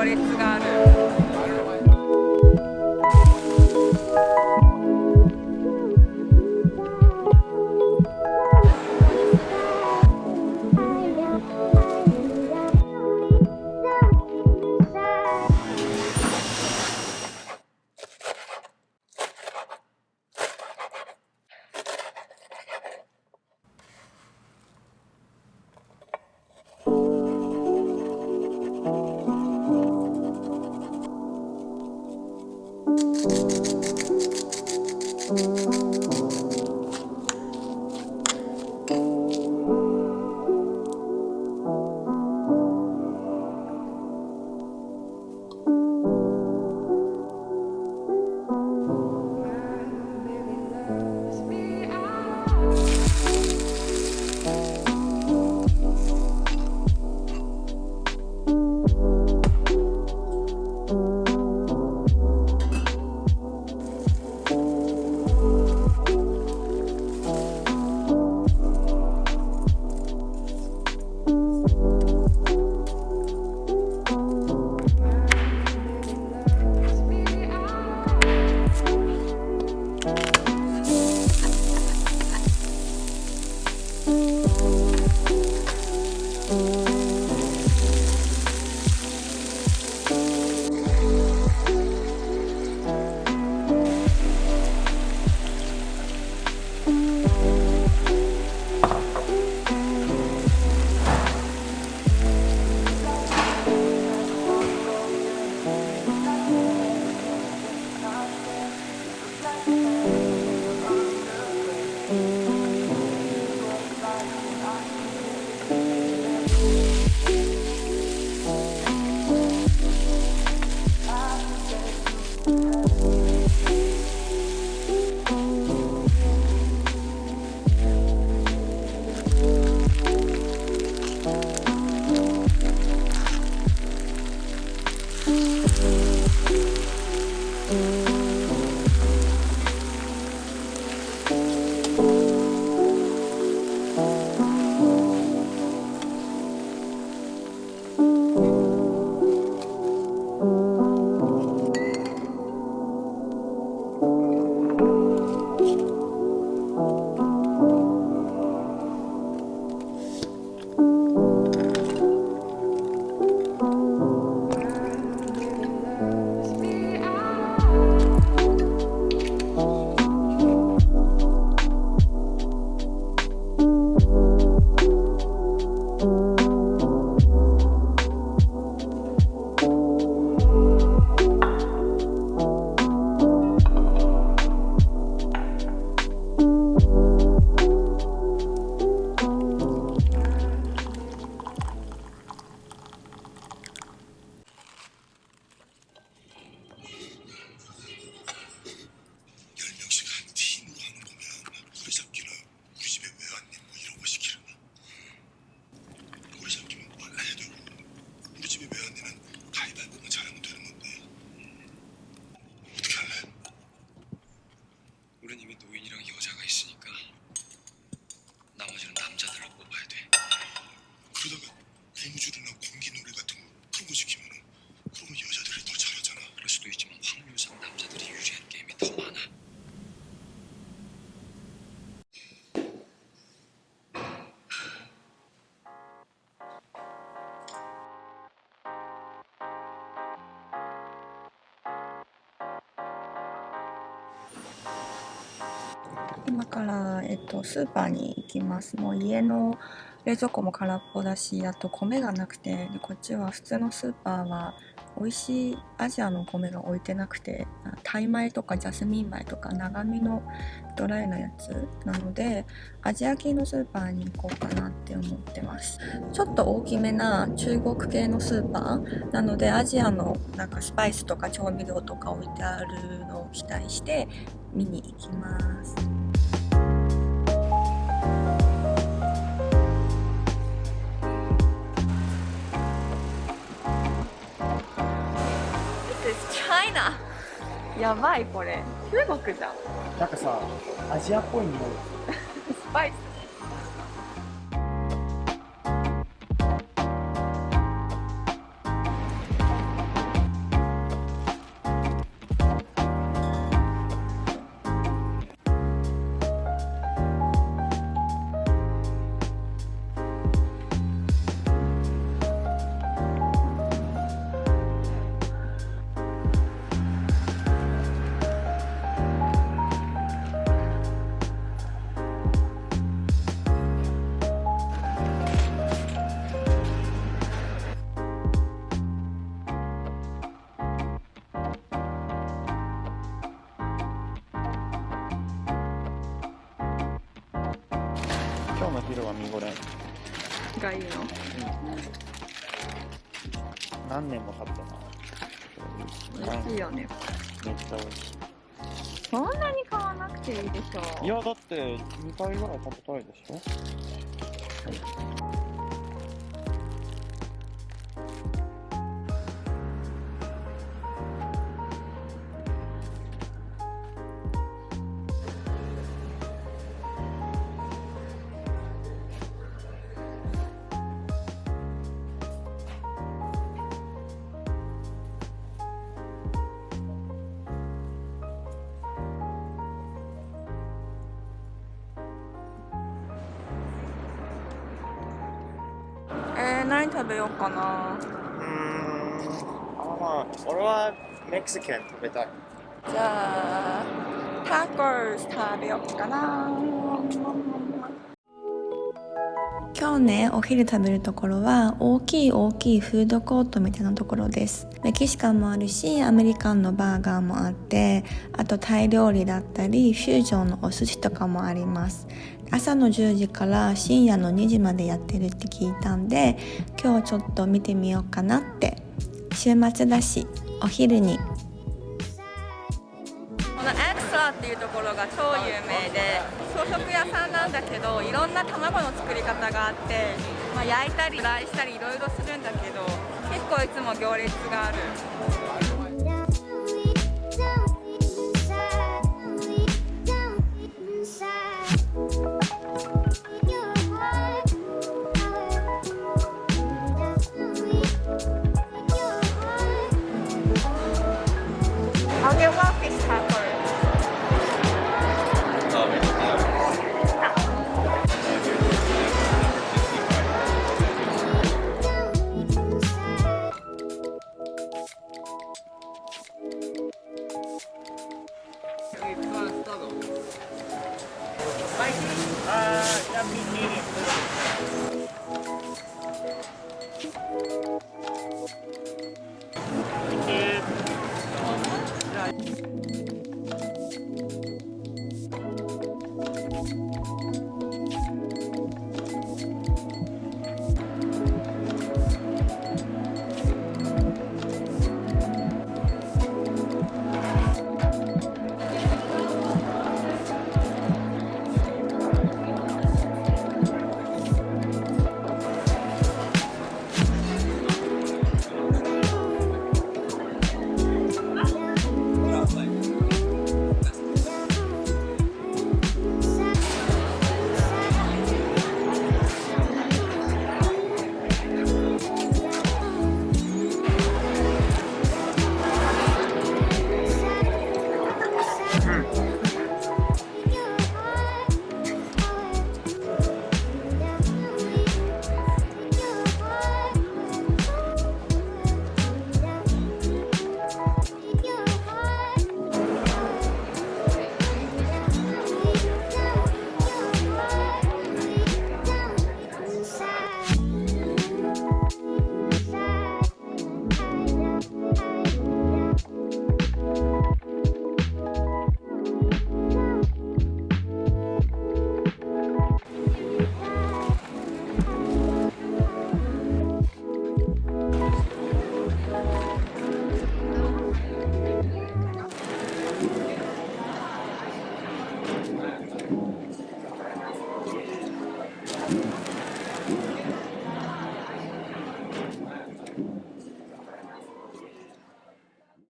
列がある。今から、スーパーに行きます。もう家の冷蔵庫も空っぽだし、あと米がなくて、でこっちは普通のスーパーは美味しいアジアの米が置いてなくて、タイ米とかジャスミン米とか長めのドライなやつなので、アジア系のスーパーに行こうかなって思ってます。ちょっと大きめな中国系のスーパーなので、アジアのなんかスパイスとか調味料とか置いてあるのを期待して見に行きます。China やばい、これ中国じゃん。なんかさ、アジアっぽい匂い。スパイス。色は見頃やね。がいいの。何年も経ってな。美味しいよね。めっちゃ美味しい。そんなに買わなくていいでしょ。いやだって2回ぐらい食べたいでしょ。何食べようかな。まあ俺はメキシカン食べたい。じゃあタコス食べようかな。今日ね、お昼食べるところは大きいフードコートみたいなところです。メキシカンもあるし、アメリカンのバーガーもあって、あとタイ料理だったりフュージョンのお寿司とかもあります。朝の10時から深夜の2時までやってるって聞いたんで、今日ちょっと見てみようかなって。週末だしお昼に。このエクストラっていうところが超有名で、朝食屋さんなんだけど、いろんな卵の作り方があって、焼いたりフライしたりいろいろするんだけど、結構いつも行列がある。